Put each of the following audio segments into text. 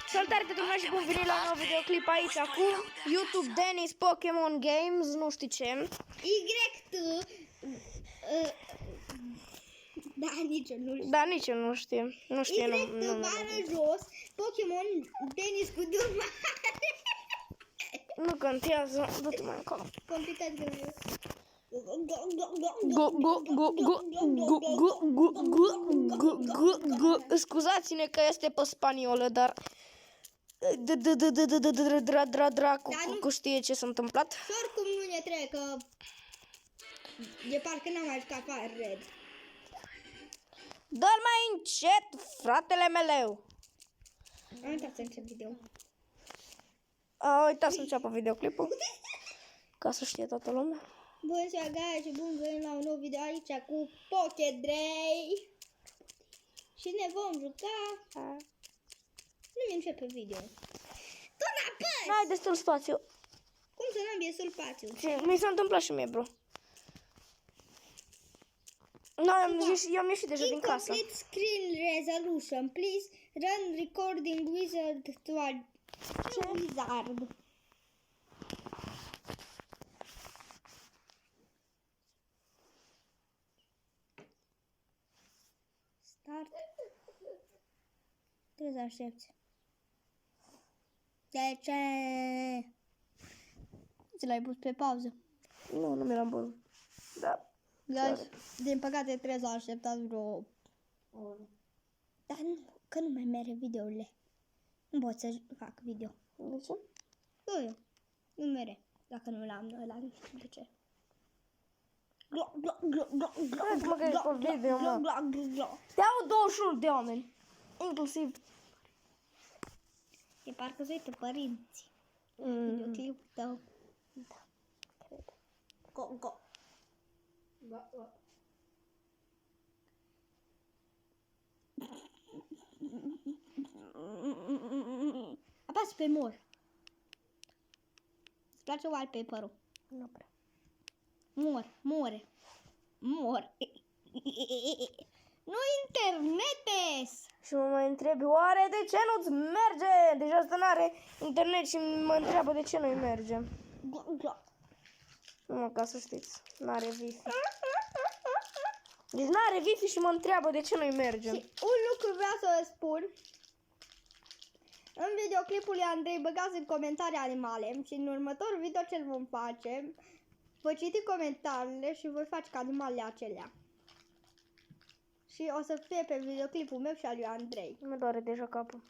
Salutare tuturor și bun venit la un nou videoclip aici cu YouTube Dennis Pokémon Games, nu știu ce. Da, nici eu nu știu. Nu știu bară jos, Pokémon Dennis cu dumare. Nu contează, du-te mai încolo. Complicat greu. Scuzați-ne că este pe spaniolă, dar cu știe ce s-a întâmplat. Și oricum nu ne trebuie, că de parcă n-am mai jucat Fire Red. Dar mai încet, fratele meu. Am uitat să încep video. A uitat să înceapă videoclipul, ca să știe toată lumea. Bună ziua, guys, și bun venit la un nou video aici cu Pokédrey. Și ne vom juca. Nu începe video. Tu n-apăs! N-ai destul spațiu. Cum să n-am destul spațiu? Mi s-a întâmplat și mie, bro. Eu am ieșit deja din casă. Incomplete screen resolution. Please run recording wizard to a wizard. Start. Trebuie să aștepți. De ce? Ți l-ai pus pe pauză. Nu mi l-am pus. Da. Guys, din păcate trebuie să așteptați vreo oră. Dar nu, că nu mai merge videourile. Nu pot să fac video. De ce? Nu mere. Dacă nu l-am ăla, nu știu de ce. Crede-mă că ești pe video, mă. Te au 21 de oameni. Inclusiv. E parcă se uită părinții. Videoclipul tău. Da, cred. Go. Apasă pe mor. Îți place wallpaper-ul? Nu prea. More. Nu internetes! Și mă mai întrebi, oare de ce nu-ți merge? Deja asta n-are internet și mă întreabă de ce nu-i merge. Numai ca să știți, n-are Wi-Fi. Deci n-are Wi-Fi și mă întreabă de ce nu-i merge. Și un lucru vreau să vă spun. În videoclipul lui Andrei băgați în comentarii animale și în următorul video ce vom face, voi citi comentariile și voi face ca animalele acelea. Și o să fie pe videoclipul meu și al lui Andrei. Mă doare deja capul.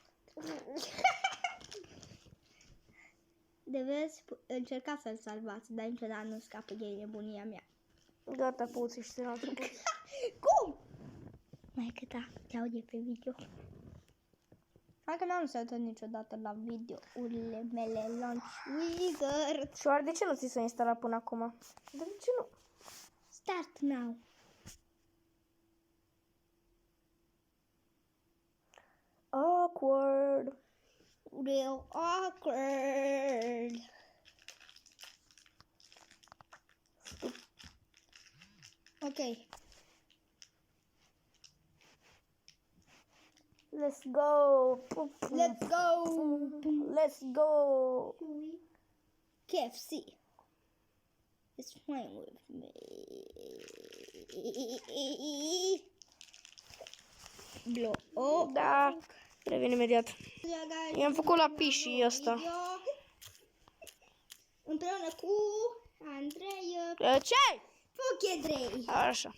De vezi, încercați să-l salvați, dar niciodată nu scapă de nebunia mea. Gata, puți și te-am trecut. Cum? Mai că da, te aude pe video. Hai că n-am să uitat niciodată la videourile mele Launch Wizard. Și oare de ce nu ți s-a instalat până acum? De ce nu? Start now. Awkward. Real awkward. Ok. Let's go. Let's go. Let's go. KFC. It's fine with me. Blow. Oh. Da. Revin imediat. I-am făcut la pișii ăsta. Împreună cu Andrei. Ce? Pokédrey. Așa.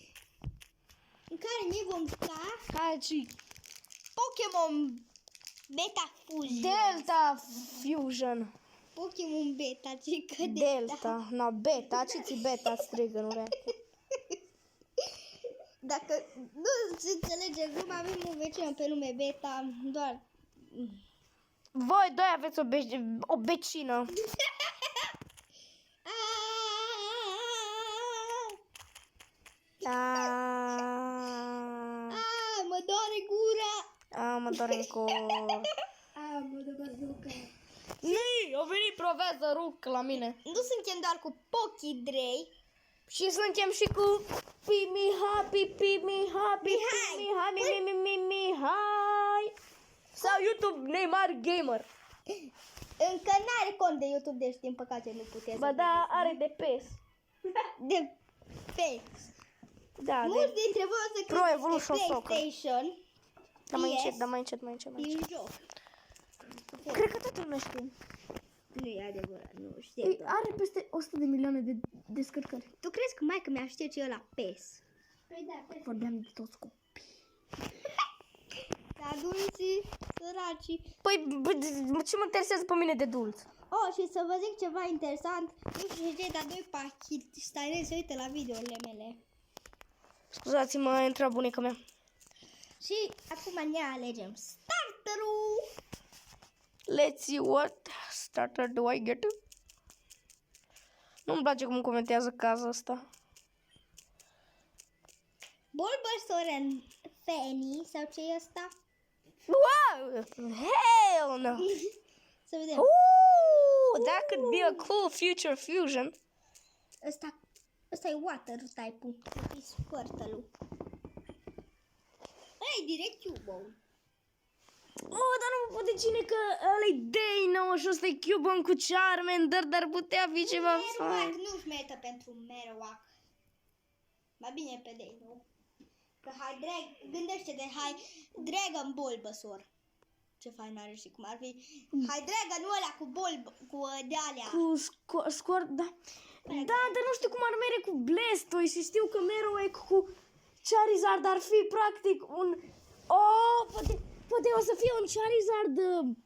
În care ne vom juca Hai și Pokémon Beta Fusion. Delta Fusion. Pokémon Beta, ce că Delta. Na, beta. Ce-ți beta strigă în ureche? Dacă nu se înțelege gluma, avem un vecin pe nume Beta, doar... Voi doi aveți o vecină. Mă doare gura! Mă doare în cor. Mă doare gura! Nii, a venit Profesor Ruc la mine. Nu suntem doar cu Pokédrey. Și suntem și cu Mihai. Sau YouTube Neymar Gamer. Încă n-are cont de YouTube, deci din păcate nu puteți. Ba da, are de PES. De fake. Da, Mulți de... dintre voi o să Pro credeți Evolution că Soccer. PlayStation Da, mai PS încet, da, mai încet, mai încet, mai încet. e un joc. Cred că toată lumea știe. Nu e adevărat, nu știu. Ei, are peste 100 de milioane de descărcări. Tu crezi că maică mea știe ce e la PES? Păi da, PES. Vorbeam de toți copii. Adulții, săracii. Păi, ce mă interesează pe mine de dulț? Oh, și să vă zic ceva interesant. Nu știu ce, dar doi pakistanezi se uită la videourile mele. Scuzați-mă, a intrat bunica mea. Și acum ne alegem starterul. Let's see what starter do I get. Nu-mi place cum comentează cazul ăsta. Bulbasaur and Fanny sau ce e ăsta? Wow! Hell no! Să vedem. Ooh, that could be a cool future fusion. Ăsta e water type-ul. E Squirtle-ul. Ăla e direct Cubone. Oh, dar nu pot de cine că ăla-i Dino și ăsta e Cubone cu Charmander, dar putea fi ceva Marowak fain. nu-și merită pentru Marowak. Mai bine pe Dino. Că gândește-te, Dragon Bulbasaur. Ce fain are și cum ar fi. Dragon ăla cu de-alea. Cu scor, da. Da, dar nu știu cum ar merge cu Blastoise și știu că Marowak cu Charizard ar fi practic un... Oh, poate o să fie un Charizard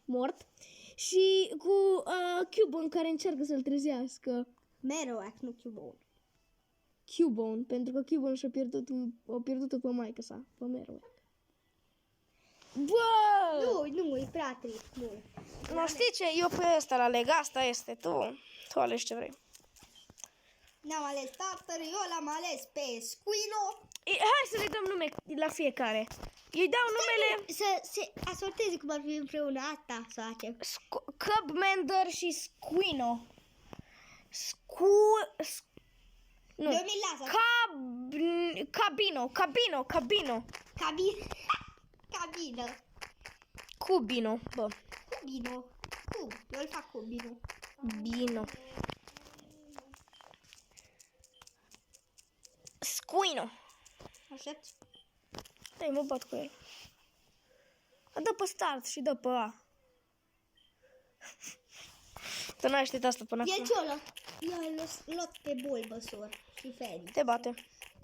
mort și cu Cubone care încearcă să-l trezească. Marowak, nu Cubone. Cubone, pentru că Cubone și-a pierdut pe maică sa, pe Marowak. Bă! Nu, e prea trist, nu. Nu știi ce? Eu pe ăsta l-aleg, asta este, tu alegi ce vrei. Ne-am ales starter, eu l-am ales pe Squino. Hai să le dăm nume la fiecare. Îi dau numele Să se asorteze cum ar fi împreună, asta să facem. Cubmander și Squino. Nu. Eu mi-l las. Cabino. Cabină. Cubino, bă. Cubino. Eu îl fac Cubino. Bino. Squino. Așa. Dai, mă bat cu el. Dă pe start și dă pe A. Tu n-ai știut asta până El acum. ce-o luat? Eu l-a luat pe Bulbasaur și Fanny. Te bate.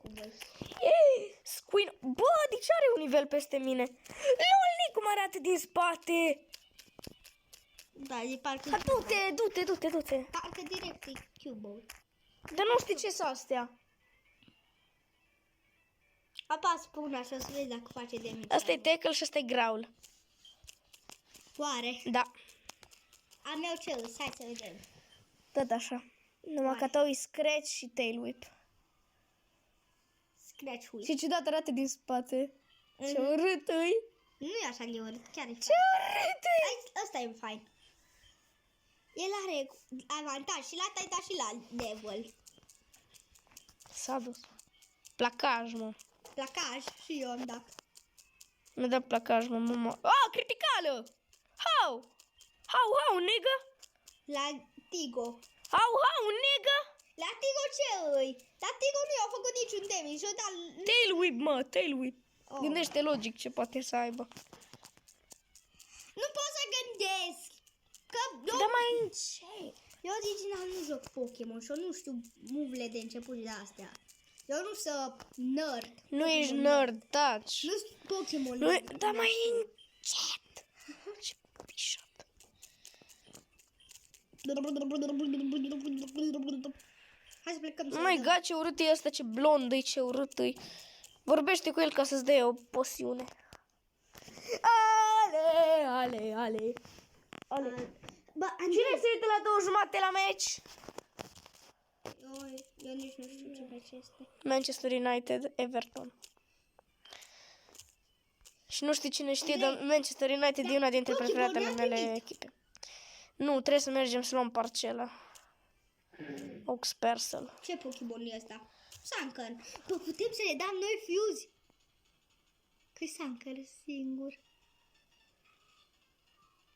Cu voi. Squino. Bă, de ce are un nivel peste mine? Lol, cum arată din spate. Da, e parcă... Ha, du-te. Parcă direct e Cubone. Dar nu știi ce sunt astea. Apasă pe una și o să vezi dacă face de mic. Asta e Tackle și asta e Growl. Oare? Da. A meu ce îs? Hai să vedem. Tot așa. Numai că tău e Scratch și Tail Whip. Scratch Whip. Și ciudat arată din spate. Ce urât îi. Nu e așa de urât, chiar e Ce fain. urât îi. Ăsta e fain. El are avantaj și la Titan și la level. S-a dus. Placaj, mă. Placaj și eu am dat. Nu dă placaj, mă. Oh, criticală! How, nigga? La Tigo. How, nigga? La Tigo ce îi? La Tigo nu i-au făcut niciun damage. Și-o dat... Tail Whip, mă, Tail Whip. Oh. Gândește logic ce poate să aibă. Nu pot să gândesc. Că eu, Dar mai încet. eu original nu joc Pokémon și eu nu știu move-le de început de astea. Eu nu sunt nerd. Nu ești nerd, taci. Nu sunt Pokémon. Nu, dar mai încet. Ce pișat. Hai să plecăm. Oh my god, ce urât e ăsta, ce blond e, ce urât e. Vorbește cu el ca să-ți dea o poțiune. Ale. Bă, Cine se uită la 2:30 la meci? Eu nici nu știu ce meci este. Manchester United, Everton. Și nu știu cine știe, dar Manchester United e una dintre preferatele mele echipe. Nu, trebuie să mergem să luăm parcela. Oxpersel. Ce Pokémon e ăsta? Sankar. Bă, putem să le dăm noi fuse? Că-i Sankar singur.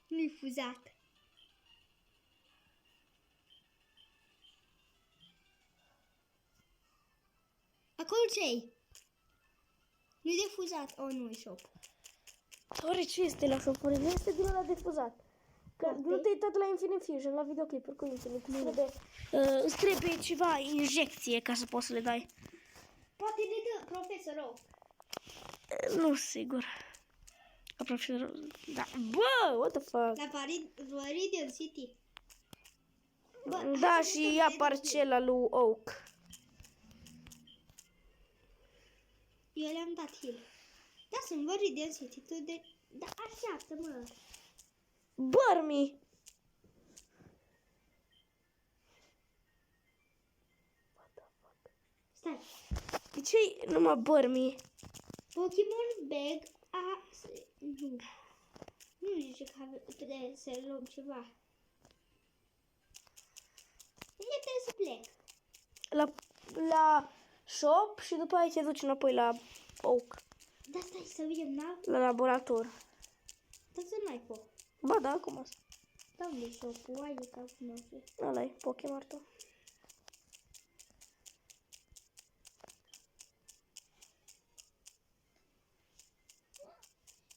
Nu-i fuzat. Acolo ce-i? Nu-i de fuzat. Oh, nu-i shop. Oare ce este la șofurile? Este din ăla difuzat. Că Ok. nu te-ai uitat la Infinite Fusion, la videoclipuri cu Infinite. Îți trebuie ceva injecție ca să poți să le dai. Poate ne dă profesorul. Nu, sigur. Ca profesor... Da. Bă, what the fuck? La Viridian City. Bă, hai Da, să și mutăm ia pe parcela lui Oak. Eu le-am dat heal. Da, sunt Viridian City. Tu de... Da, așteaptă-mă. Bărmi! Stai. De ce numai bărmi? Pokémon Bag a... Nu. Nu zice că trebuie să luăm ceva. Eu trebuie să plec. La shop și după aia te duci înapoi la Oak. Da, stai să vedem, n-am... La laborator. Da, să n-ai po. Ba da, acum asta. Da, unde-i shop-ul? Ai de capul nostru. Ăla e Pokémon tău.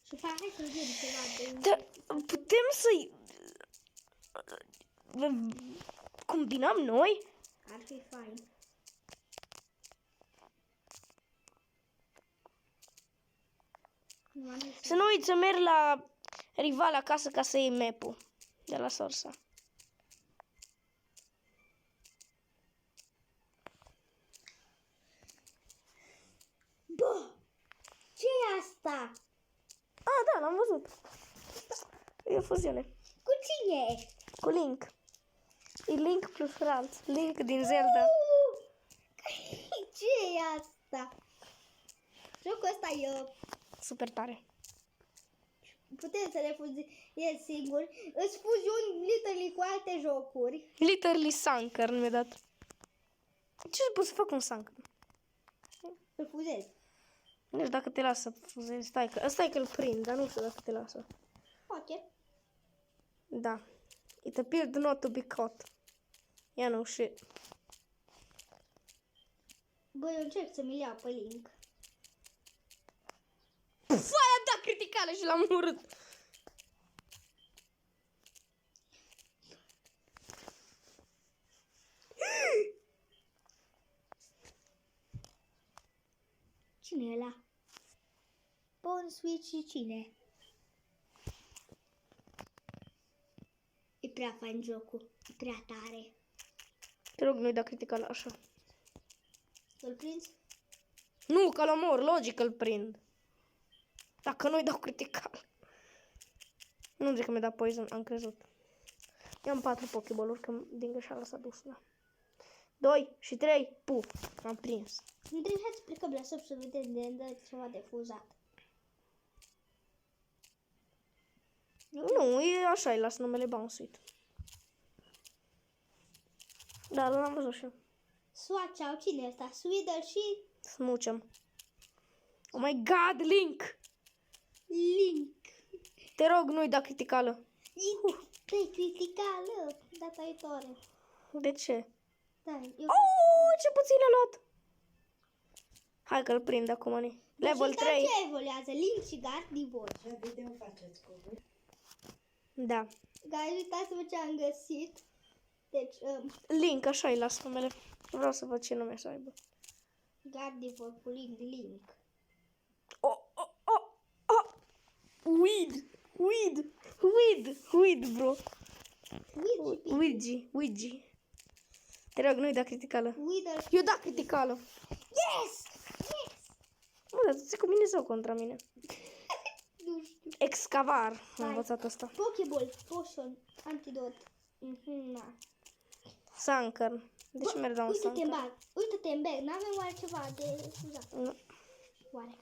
Și fac, hai să vedem ceva de... Dar putem să-i combinăm noi? Ar fi fain. Să nu uiți să mergi la rival acasă ca să iei map-ul de la Sorsa. Bă! Ce-i asta? Ah, da, l-am văzut. E o fuziune. Cu cine ești? Cu Link. E Link plus Franz. Link din Zelda. Ce-i asta? Jocul ăsta e... Super tare. Putem să le fuziezi singur. Îți fuziuni literally cu alte jocuri. Literally Sanker nu mi-a dat. Ce pot să fac un Sanker? Îl fuzezi. Nu știu dacă te lasă să fuzezi. Stai că îl prind, dar nu știu dacă te lasă. Ok. Da. It appeared not to be caught. Yeah, no shit. Bă, eu încerc să-mi iau pe Link. Foaia am dat criticală și l-am urât. Cine e ăla? Bun Switch și cine? E prea fain jocul. E prea tare. Te rog, nu-i da criticală așa. Îl prinzi? Nu, că l omor, logic îl prind. Dacă nu-i dau critical. Nu zic că mi-a dat poison, am crezut. Eu am 4 pokeball-uri, că din greșeală s-a dus, da. 2 și 3, puf, am prins. Nu trebuie să plecăm la sub să vedem de dă ceva de fuzat. Nu, e așa, îi las numele Bounce. Da, l-am văzut și eu. Swatch-au, cine e ăsta? Sweeter și Smucem. Oh my god, Link! Link. Te rog, nu-i da criticală. Pe criticală data viitoare. De ce? Da, eu... Oh, ce puțin a luat! Hai că-l prind acum, Ani. Level 3. Ce evoluează? Link și Gardevoir. Ce video faceți cu voi? Da. Guys, uitați-vă ce am găsit. Deci, Link, așa îi las numele. Vreau să văd ce nume să aibă. Gardevoir cu Link. Oh, oh, oh, oh. Weed, bro. Ouija. Te rog, nu-i da criticală. Wither. Eu da criticală. Yes! Yes! Mă, dar tu ții cu mine sau contra mine? Nu știu. Excavar. Am Hai. învățat asta. Pokeball, Potion, Antidot. Na. Sanker. De ce mi-ar da un Uite-te în Sanker? bag. Uite-te în bag. N-avem oare ceva de fuzat? Nu. Oare?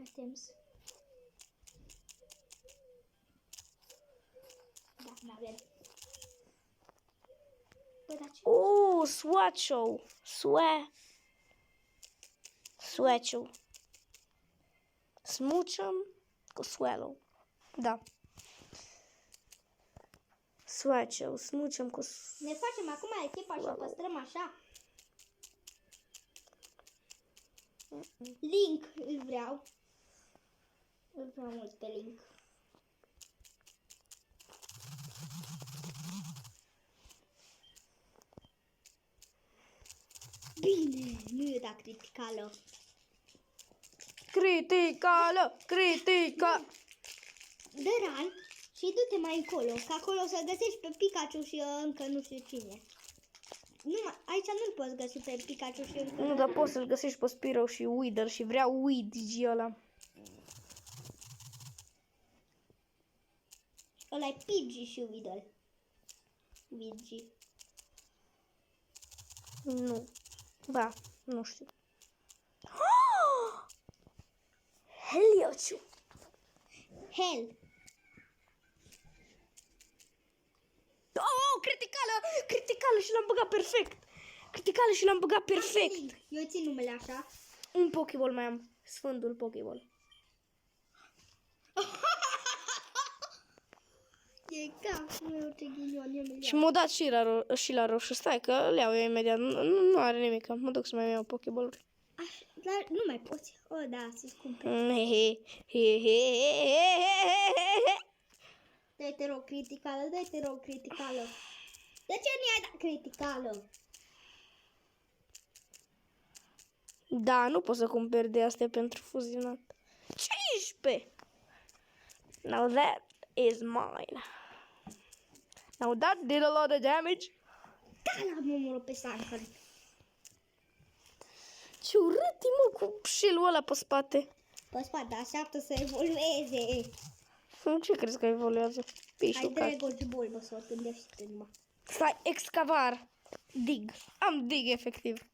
Items. Da, n-avem. Bă, dar ce? Oh, Swatcho. Swatcho. Smuchăm. Cu swallow. Da. Swatch-o, smucem cu... Ne facem acum echipa și o păstrăm așa. Link îl vreau. Îl vreau mult pe Link. Bine, nu e da criticală. Criticală! Dăran și du-te mai încolo, că acolo o să găsești pe Pikachu și încă nu știu cine. Nu, aici nu-l poți găsi pe Pikachu și încă Nu, dar poți să-l găsești pe Spiro și Wither și vreau Luigi ăla. ăla e Pidgey și Weedle. Luigi. Nu. Ba, nu știu. Heliociu! Hell. Oh, criticală și l-am băgat perfect. Criticală și l-am băgat perfect. Eu țin numele așa. Un Pokéball mai am. Sfântul Pokéball. E capul meu, ce ghinion, eu mi Și m-a dat și la roșu. Stai că le iau eu imediat. Nu are nimic. Mă duc să mai iau Pokéball-uri. Dar nu mai poți. O, da, să-ți cumperi. Dă-te rog criticală, dă-te rog criticală. De ce nu i-ai dat criticală? Da, nu pot să cumperi de astea pentru fuzionat. 15! Now that is mine. Now that did a lot of damage. Da, l-am omorât pe Sanker. Ce urât e, mă, cu shell-ul ăla pe spate. Pe spate, așteaptă să evolueze. Ce crezi că evoluează? Ai Pișul cat. Dragon Ball, bă, să o gândește numai. Stai, excavar. Dig. Am dig, efectiv.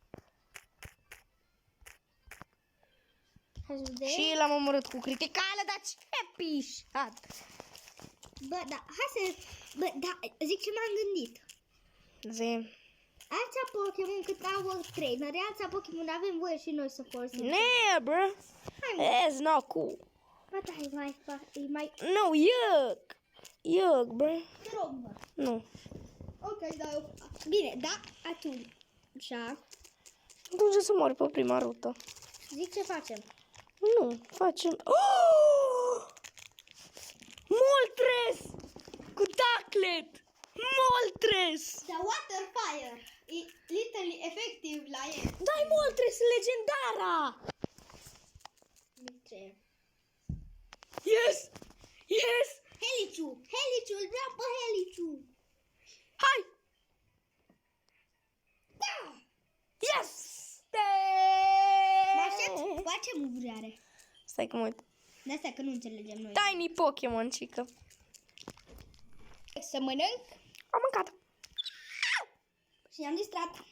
Hai să vedem. Și l-am omorât cu criticală, dar ce pișat. Bă, da, hai să... Bă, da, zic ce m-am gândit. Zi. Alța Pokémon cât au trainer, alța Pokémon avem voie și noi să folosim. Ne, bro. That's not cool. Bă, da, e mai... No, yuck. Yuck, bro. Te rog, bă. Nu. Ok, da, eu... Bine, da, atunci. Atunci să mori pe prima rută. Zic ce facem. Nu, facem... Oh! Moltres! Cu Ducklet! Moltres! The Water Fire e literally efectiv la el. Dai Moltres, legendara! Ce? Yes! Yes! Heliciu! Heliciu! Îl vreau pe Heliciu! Hai! Da! Yes! Mă aștept, face muvuri are. Stai că mă uit. De asta că nu înțelegem noi. Tiny Pokémon, cică. Să mănânc Am mâncat. și ne-am distrat.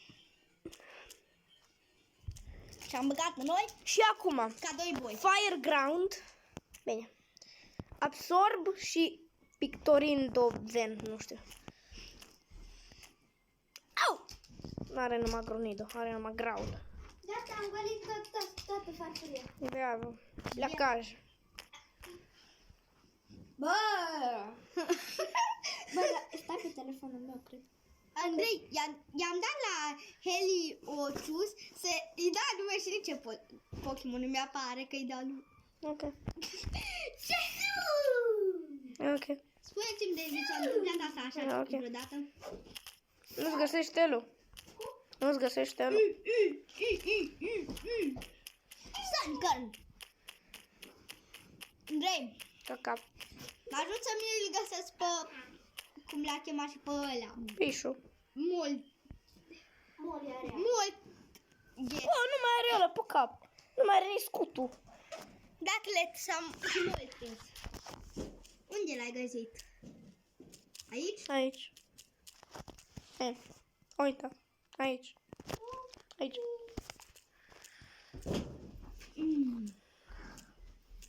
Și am băgat în noi Și acum, ca doi boi. Fire Ground. Bine. Absorb și Pictorindo Ven, nu știu. Au! Nu are numai Grunido, are numai Ground. De asta am golit toată farfuria. Bravo. Placaj. Bă! Bă, da, stai pe telefonul meu, cred. Andrei, i-am dat la Heliocius să-i dea nume și nici ce Pokémon nu mi-apare că-i dau nume. Ok. Ce? Ok. Spuneți-mi de ce am întâmplat asta așa Ok. vreodată. Nu-ți găsești elul. Nu-ți găsești elul. Sunkern! Andrei, Caca. mă ajut să-mi îl găsesc pe... Cum l-a chemat și pe ăla. Pișu. Mult. Mult. Bă, nu mai are ăla pe cap. Nu mai are nici scutul. Ducklet și Moltres. Unde l-ai găsit? Aici? Aici. E. Uita. Aici. Aici.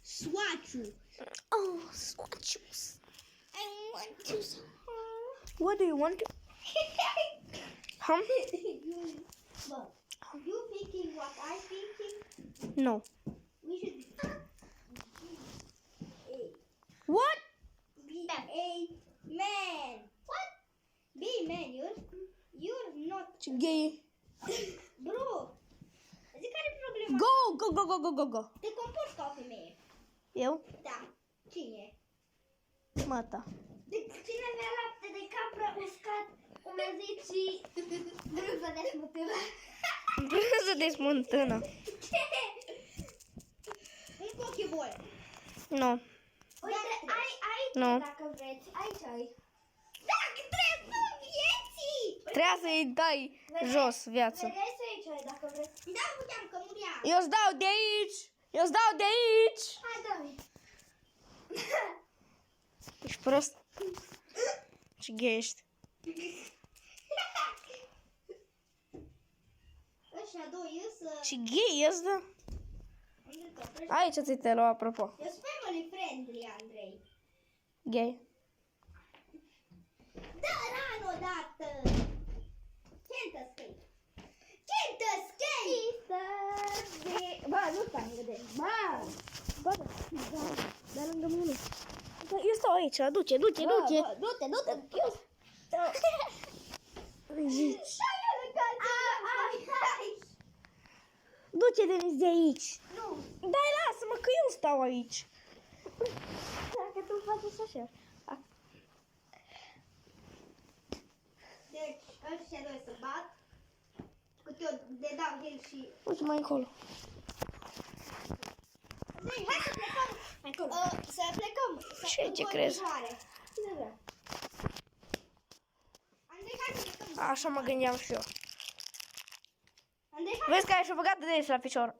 Swatch-ul. Oh, swatchus. I want to... What do you want to... Huh? Bă, you thinking what I thinking? No. We should... What? Man. What? Man, you're not... Ce gay. Bro. Zic care e problema? Go. Te comporți ca o femeie. Eu? Da. Cine? Mata. Cine vrea lapte de capră uscat, umezit și brânză de smântână? Brânză de smântână. Un pokeball. Nu. Uite, ai Nu. dacă vreți. Aici ai. Dacă trebuie vieții! Trebuia să-i dai jos viața. Vedeți aici ai dacă vreți. Da, puteam că murea. Eu-ți dau de aici. Eu-ți dau de aici. Hai, dă-mi. Ești prost? Ce gay ești. Ăștia doi însă... Ce gay ești, da? Aici ți te lua, apropo. Eu sunt family friendly, Andrei. Gay. Da, ran odată! Can't escape! Can't escape! Bă, nu stai în vedere. Bă, Da lângă mine. Eu stau aici, du-te. du-te! Eu stau. Zici. Ai. Du-te, Denis, de aici. Nu. Dai, lasă-mă, că eu stau aici. Dacă tu faci așa. Deci, ăștia doi se bat. Cât eu de dau el și... Uite mai încolo. Hai să plecăm. Să plecăm. Ce crezi? Andrei, hai să plecăm. Așa mă gândeam și eu. Andrei, hai. Vezi că ai și-o băgat de aici la picior.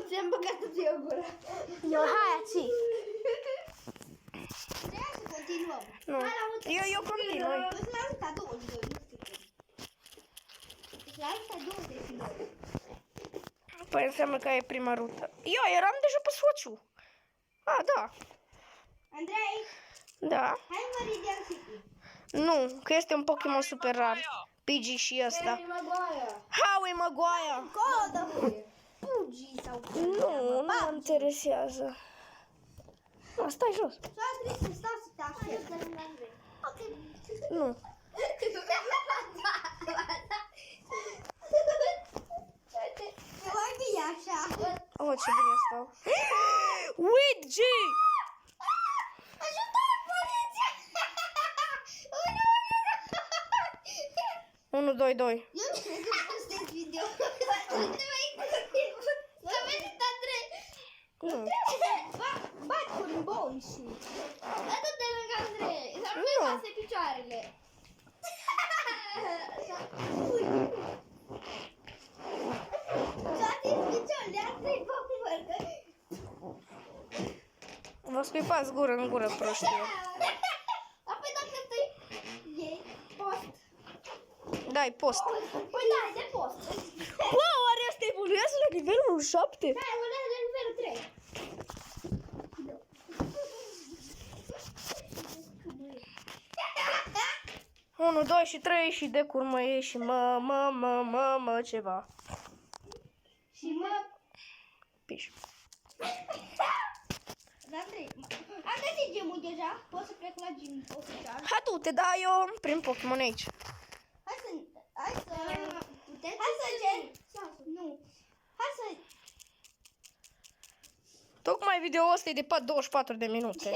Ți-am băgat în eu gura. Eu, hai, ții. Trebuie să continuăm. Nu. Eu continui. Îți la asta 22, nu știu cum. Îți la asta 22. Păi înseamnă că e prima rută. Eu eram deja pe Sociu. Da. Andrei, Da. hai mă Meridian City. Nu, că este un Pokémon super rar. Pidgey și ăsta. Howie Maguire. Codă. Fugi sau... Nu mă interesează. Stai jos. Și-a scris să stau să te aștept. Ok. Nu. Mai bine așa. Oh, ce bine stau. Luigi! Ajutor, poliția! 1, 2, 2. Eu nu cred că postez video. Să vezi, Andrei. Nu. Bat cu un bun și... Dă-te lângă Andrei. Să nu Nu. lase picioarele. Toate picioarele, Andrei, bă, cu vărcă. Vă scuipați gură în gură, proștilor. Apoi dacă stai... E post. Dai, post. Păi da, de post. Wow, oare asta evoluează la nivelul 7? Da, urmează la nivelul 3. 1, 2 și 3 și de curmă e și mă, ceva. Și mă... Piș. Andrei, am găsit gemul deja. Pot să plec la gym oficial. Ha, du-te, da, eu prin Pokémon aici. Hai să... Hai să cer... Nu. Hai să... Tocmai video-ul ăsta e de 24 de minute.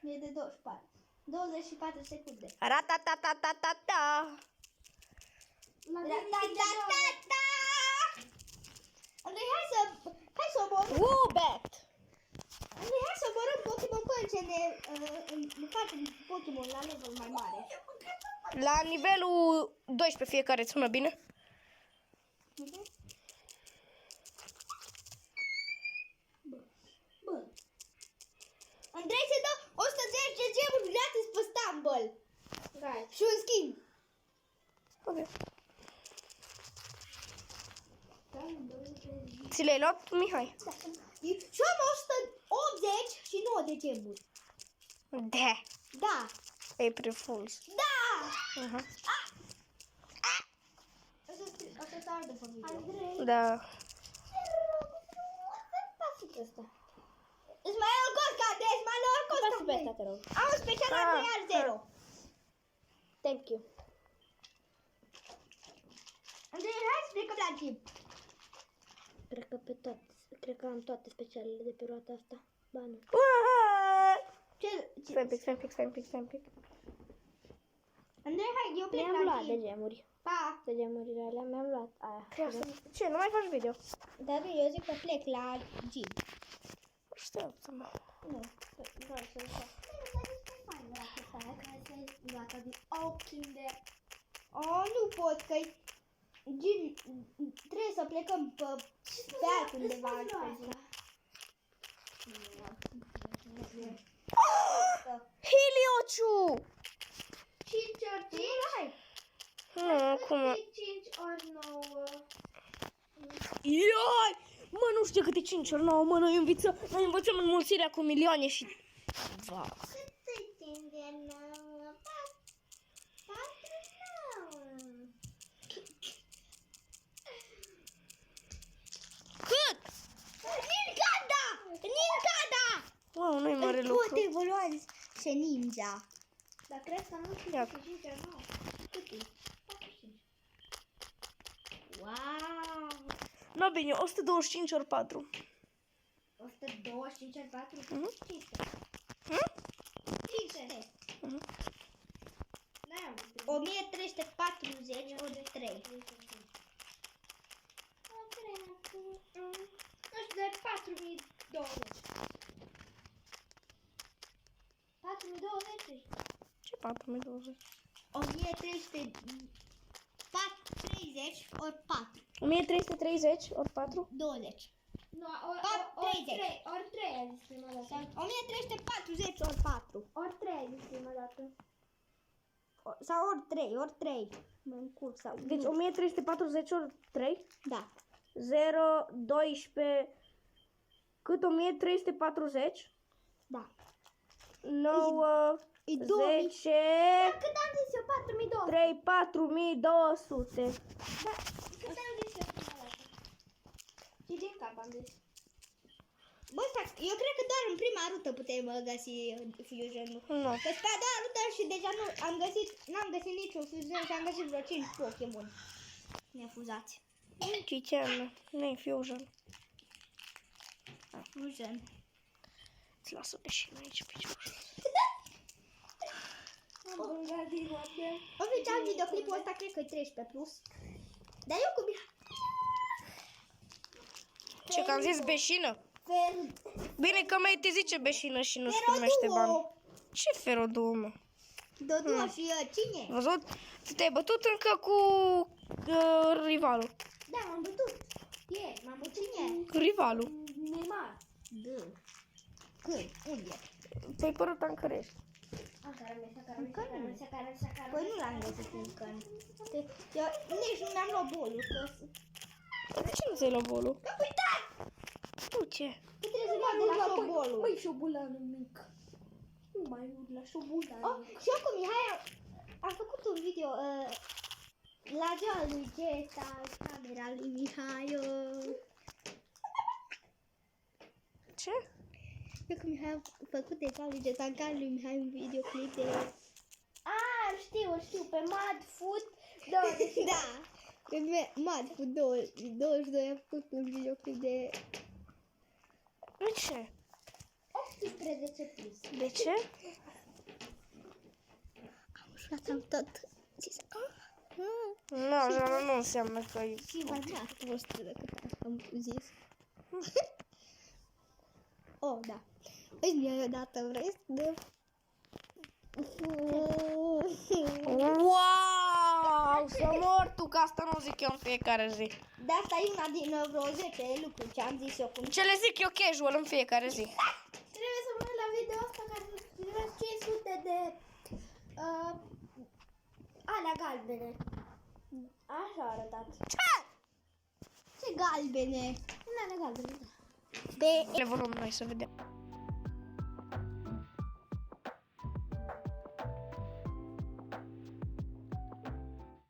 E de 24. 24 secunde. Ratatatatata. Da. Andrei, hai să omorâm. Woobat. Andrei, hai să omorâm Pokémon până ce ne facem Pokémon la level mai mare. La nivelul 12 fiecare, îți sună bine? Bă. Andrei se dă 110 gemuri gratis pe Stumble. Right. Și un skin. Ok. Ți le-ai luat, Mihai? Da. Și am 180 și 9 de gemuri. Da. Da. April Fools. Da! Uh-huh. O să te ardă pe video. Andrei. Da. Te rog frumos, să-mi pasă ăsta. Ismael Gorka, și pe asta, te rog. Am un special Andrei 0. Thank you. Andrei, hai să plecăm la gym. Cred că am toate specialele de pe roata asta. Ba nu. Stai un pic. Andrei, hai, eu plec Mi-am la luat gym. de gemuri. Pa! De gemurile alea, mi-am luat aia. Ce, nu mai faci video? Dar nu, eu zic că plec la gym. Așteaptă-mă. Nu, vreau să-l fac. Oh, nu pot, că gym, trebuie să plecăm pe altundeva. Heliociu! 5 ori 5? Hai! Nu, cum? 5 ori 9. Ioi! Mă, nu știu cât e 5 ori 9, mă, noi învățăm înmulțirea cu milioane și... Va. Cât e 5 de 9? 4, 9. Cât? Nincada! Wow, nu-i mare lucru. Pot evolua și ninja. Dar crezi că nu știu Ia. că 5 ori 9? Cât e? 45. Wow! No, bine, 125 ori 4. 125 ori 4? Mhm. 500. Hm? 500. Mhm. 1340 ori 3. Nu știu, de 4020. 4020? Ce 4020? 1330 ori 4. 1330 ori 4? 20. Nu, ori 30. ori 3 a zis prima dată. 1340 ori 4. Ori 3 a zis prima dată. Sau ori 3, ori 3. Mă încurc sau... Deci 1340 ori 3? Da. 0, 12... Cât 1340? Da. 9, E 2000. 10, Cât am zis eu? 4200. 3, 4200. Da. Cât am zis eu prima dată? Și din cap am zis. Bă, eu cred că doar în prima rută putem găsi Fusion-ul. Nu. Că pe a doua rută și deja n-am găsit niciun Fusion și am găsit vreo 5 Pokémon nefuzați. Ce înseamnă? Nu-i Fusion. Fusion. Îți lasă și aici pe jos. Oficial, videoclipul ăsta cred că e 13 plus. Dar eu cum e? Ce că am zis beșină? Bine că mai te zice beșină și nu-și Feroduo. primește bani. Ce feroduo, mă? Doduo și cine? Văzut? Tu te-ai bătut încă cu rivalul. Da, m-am bătut. Ieri, m-am bătut Cine? Cu rivalul. Neymar. Da. Când? Unde? Ți-ai părut Ancărești. Păi nu l-am găsit încă. Eu nici nu mi-am luat bolul. De ce nu ți-ai luat bolul? Că uitat! Tu ce? Că trebuie să luat de la șobolul. Măi, șobolanul mic. Nu mai urla, șobolanul. Oh, și eu cu Mihai am făcut un video la ziua lui Geta, camera lui Mihai. Ce? Eu cu Mihai am făcut deja lui Geta în care lui Mihai un videoclip de... Știu, pe Mad Food. Da, Da! Pe Mad cu 22 am făcut un videoclip de... De ce? 18 plus. De ce? Am jurat, am tot zis. Nu, așa nu înseamnă că e... Mai mult a fost decât am zis. Oh, da. Uite-mi odată, vrei să dăm? Wow! Să mor tu, că asta nu zic eu în fiecare zi. De asta e una din vreo 10 lucruri ce am zis eu cum. Ce le zic eu casual în fiecare zi. Trebuie să mă la video asta care trebuie 500 de alea galbene. Așa a arătat. Ce galbene! Alea galbene, da. Le vorbim noi să vedem.